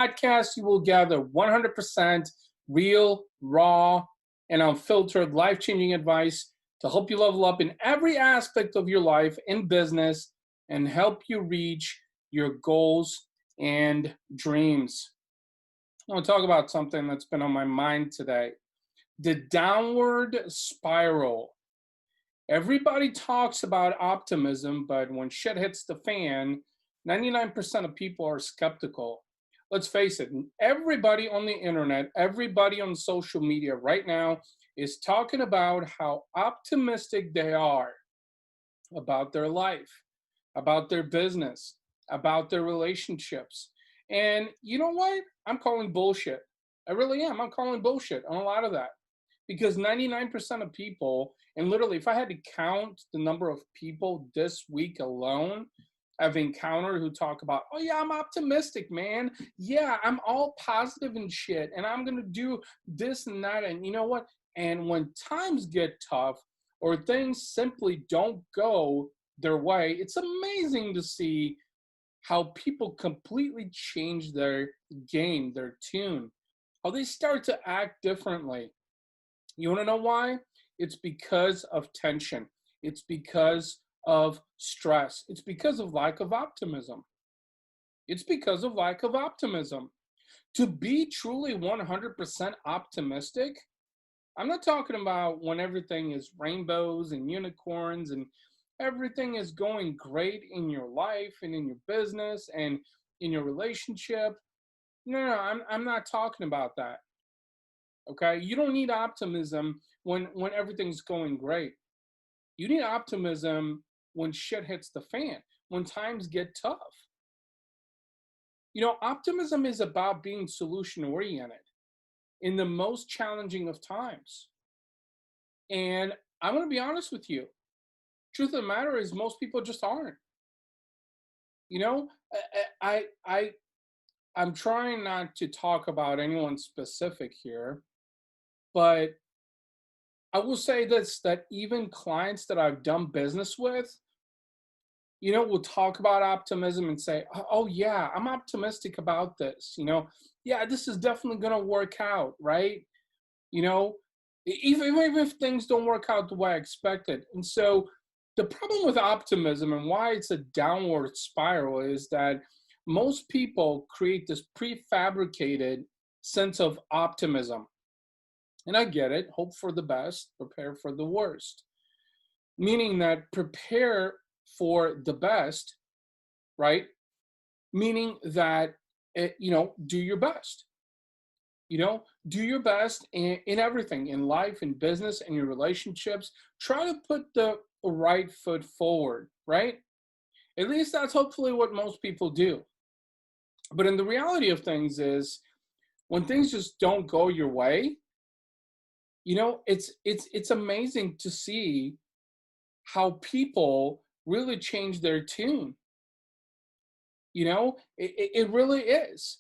Podcast, you will gather 100% real, raw, and unfiltered life changing advice to help you level up in every aspect of your life in business and help you reach your goals and dreams. I want to talk about something that's been on my mind today: the downward spiral. Everybody talks about optimism, but when shit hits the fan, 99% of people are skeptical. Let's face it, everybody on the internet, everybody on social media right now is talking about how optimistic they are about their life, about their business, about their relationships. And you know what? I'm calling bullshit. I really am. I'm calling bullshit on a lot of that because 99% of people, and literally, if I had to count the number of people this week alone I've encountered who talk about, oh yeah, I'm optimistic, man. Yeah, I'm all positive and shit, and I'm gonna do this and that. And you know what? And when times get tough or things simply don't go their way, it's amazing to see how people completely change their game, their tune, how they start to act differently. You want to know why? It's because of tension. It's because of stress. It's because of lack of optimism. It's because of lack of optimism. To be truly 100% optimistic, I'm not talking about when everything is rainbows and unicorns and everything is going great in your life and in your business and in your relationship. No, I'm not talking about that. Okay, you don't need optimism when everything's going great. You need optimism when shit hits the fan, when times get tough. Optimism is about being solution oriented in the most challenging of times. And I'm going to be honest with you. Truth of the matter is, most people just aren't. You know, I I'm trying not to talk about anyone specific here, but I will say this: that even clients that I've done business with, will talk about optimism and say, "Oh yeah, I'm optimistic about this." Yeah, this is definitely going to work out, right? You know, even if things don't work out the way I expected. And so the problem with optimism and why it's a downward spiral is that most people create this prefabricated sense of optimism. And I get it. Hope for the best, prepare for the worst. Meaning that prepare for the best, right? Meaning that, do your best. Do your best in everything, in life, in business, in your relationships. Try to put the right foot forward, right? At least that's hopefully what most people do. But in the reality of things is when things just don't go your way, it's amazing to see how people really change their tune. It really is.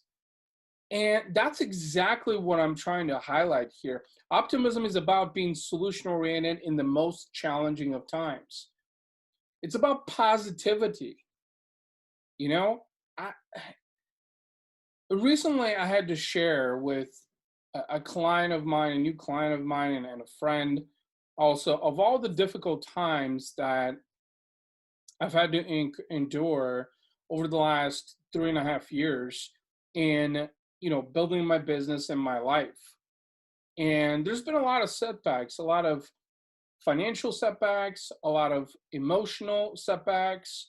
And that's exactly what I'm trying to highlight here. Optimism is about being solution oriented in the most challenging of times. It's about positivity. You know, I recently I had to share with a client of mine, a new client of mine, and a friend also, of all the difficult times that I've had to endure over the last 3.5 years in, building my business and my life. And there's been a lot of setbacks, a lot of financial setbacks, a lot of emotional setbacks,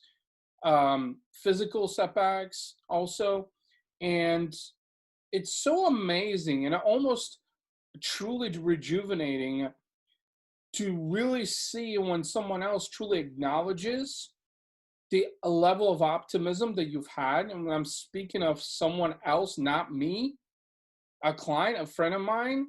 physical setbacks also. And it's so amazing and almost truly rejuvenating to really see when someone else truly acknowledges the level of optimism that you've had. And when I'm speaking of someone else, not me, a client, a friend of mine,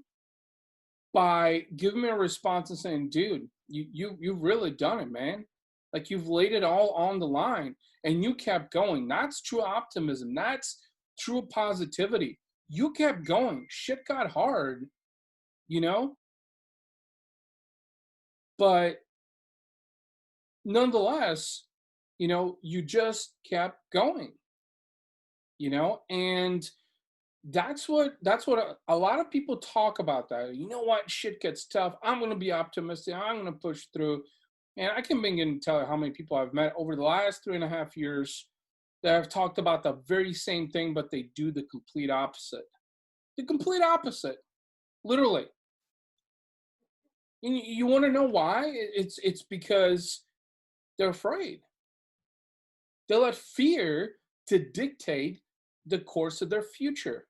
by giving me a response and saying, dude, you've really done it, man. Like, you've laid it all on the line and you kept going. That's true optimism. That's true positivity. You kept going. Shit got hard, you know, but nonetheless, you just kept going, and That's what a lot of people talk about that. You know what? Shit gets tough. I'm going to be optimistic. I'm going to push through. And I can begin to tell you how many people I've met over the last 3.5 years that have talked about the very same thing, but they do the complete opposite. The complete opposite, literally. And you want to know why? It's because they're afraid. They let fear to dictate the course of their future.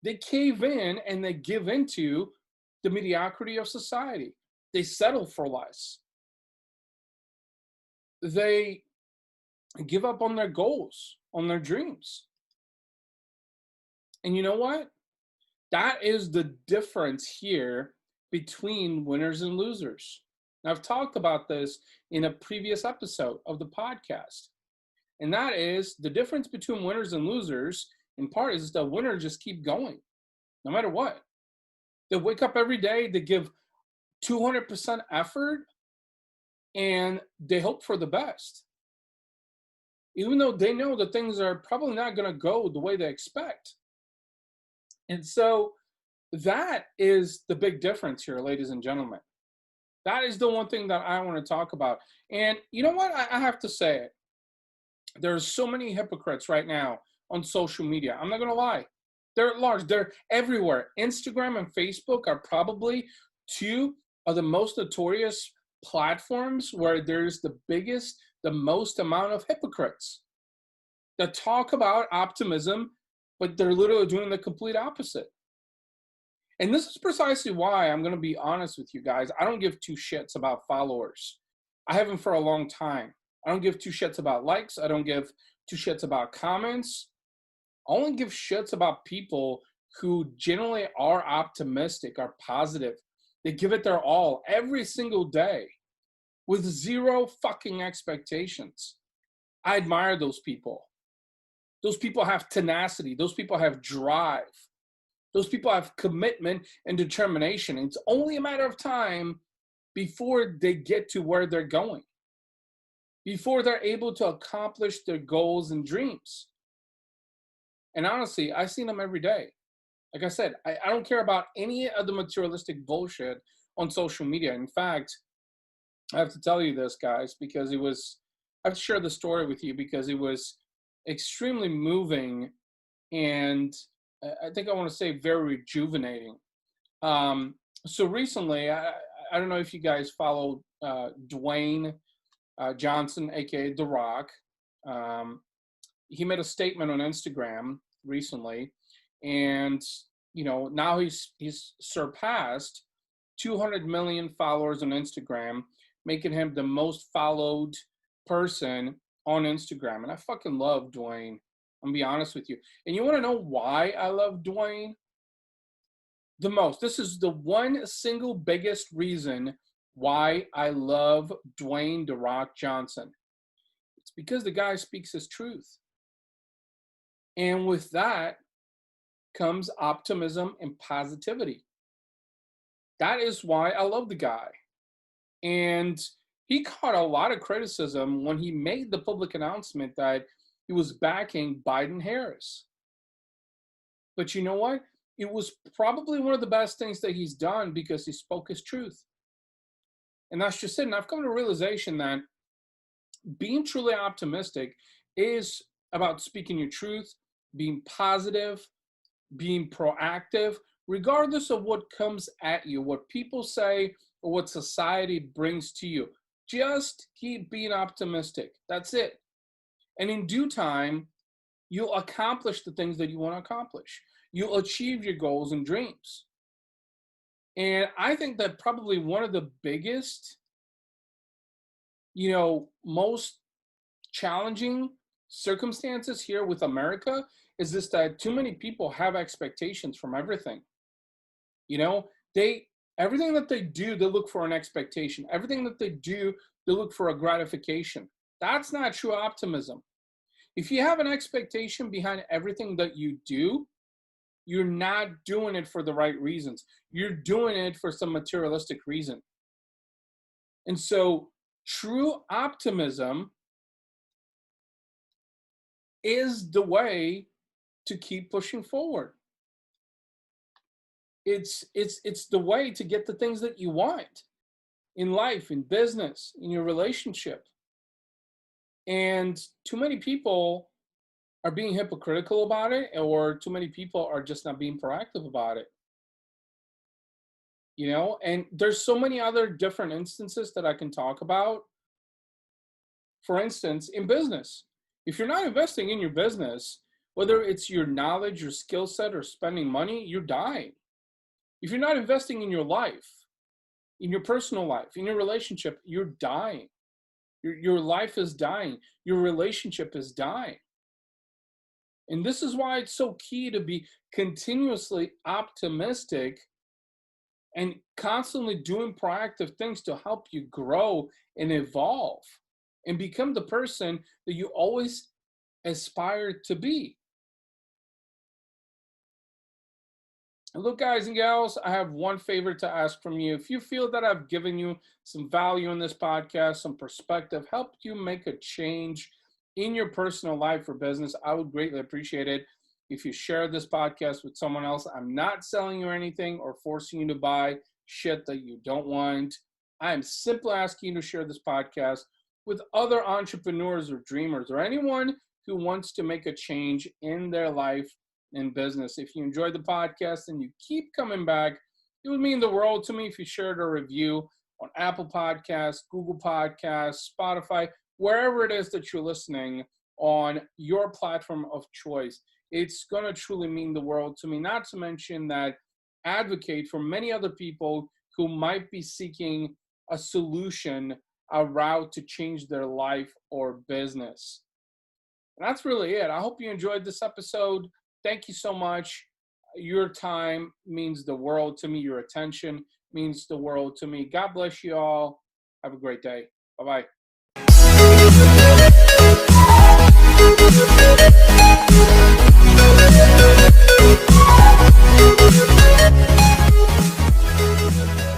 They cave in and they give into the mediocrity of society. They settle for less. They give up on their goals, on their dreams. And you know what? That is the difference here between winners and losers. Now, I've talked about this in a previous episode of the podcast. And that is the difference between winners and losers, in part, is the winners just keep going, no matter what. They wake up every day, they give 200% effort, and they hope for the best. Even though they know that things are probably not going to go the way they expect. And so that is the big difference here, ladies and gentlemen. That is the one thing that I want to talk about. And you know what? I have to say it. There's so many hypocrites right now on social media. I'm not going to lie. They're at large. They're everywhere. Instagram and Facebook are probably two of the most notorious platforms where there's the most amount of hypocrites that talk about optimism, but they're literally doing the complete opposite. And this is precisely why I'm going to be honest with you guys. I don't give two shits about followers. I haven't for a long time. I don't give two shits about likes. I don't give two shits about comments. I only give shits about people who generally are optimistic, are positive. They give it their all every single day with zero fucking expectations. I admire those people. Those people have tenacity. Those people have drive. Those people have commitment and determination. It's only a matter of time before they get to where they're going, before they're able to accomplish their goals and dreams. And honestly, I see them every day. Like I said, I don't care about any of the materialistic bullshit on social media. In fact, I have to tell you this, guys, because I have to share the story with you because it was extremely moving and I think I want to say very rejuvenating. So recently, I don't know if you guys follow Dwayne Johnson, aka The Rock. He made a statement on Instagram recently, and now he's surpassed 200 million followers on Instagram, making him the most followed person on Instagram. And I fucking love Dwayne. I'm gonna be honest with you. And you want to know why I love Dwayne the most? This is the one single biggest reason why I love Dwayne The Rock Johnson. It's because the guy speaks his truth. And with that comes optimism and positivity. That is why I love the guy. And he caught a lot of criticism when he made the public announcement that he was backing Biden-Harris. But you know what? It was probably one of the best things that he's done because he spoke his truth. And that's just it. And I've come to a realization that being truly optimistic is about speaking your truth, being positive, being proactive, regardless of what comes at you, what people say, or what society brings to you. Just keep being optimistic. That's it. And in due time, you'll accomplish the things that you want to accomplish. You'll achieve your goals and dreams. And I think that probably one of the biggest, most challenging circumstances here with America is this, that too many people have expectations from everything. Everything that they do, they look for an expectation. Everything that they do, they look for a gratification. That's not true optimism. If you have an expectation behind everything that you do, you're not doing it for the right reasons. You're doing it for some materialistic reason. And so true optimism is the way to keep pushing forward. It's the way to get the things that you want in life, in business, in your relationship. And too many people are being hypocritical about it, or too many people are just not being proactive about it. And there's so many other different instances that I can talk about. For instance, in business, if you're not investing in your business, whether it's your knowledge, your skill set, or spending money, you're dying. If you're not investing in your life, in your personal life, in your relationship, you're dying. Your life is dying. Your relationship is dying. And this is why it's so key to be continuously optimistic and constantly doing proactive things to help you grow and evolve and become the person that you always aspire to be. And look, guys and gals, I have one favor to ask from you. If you feel that I've given you some value in this podcast, some perspective, helped you make a change in your personal life or business, I would greatly appreciate it if you share this podcast with someone else. I'm not selling you anything or forcing you to buy shit that you don't want. I am simply asking you to share this podcast with other entrepreneurs or dreamers or anyone who wants to make a change in their life and business. If you enjoyed the podcast and you keep coming back, it would mean the world to me if you shared a review on Apple Podcasts, Google Podcasts, Spotify, wherever it is that you're listening on your platform of choice. It's going to truly mean the world to me, not to mention that advocate for many other people who might be seeking a solution, a route to change their life or business. And that's really it. I hope you enjoyed this episode. Thank you so much. Your time means the world to me. Your attention means the world to me. God bless you all. Have a great day. Bye-bye.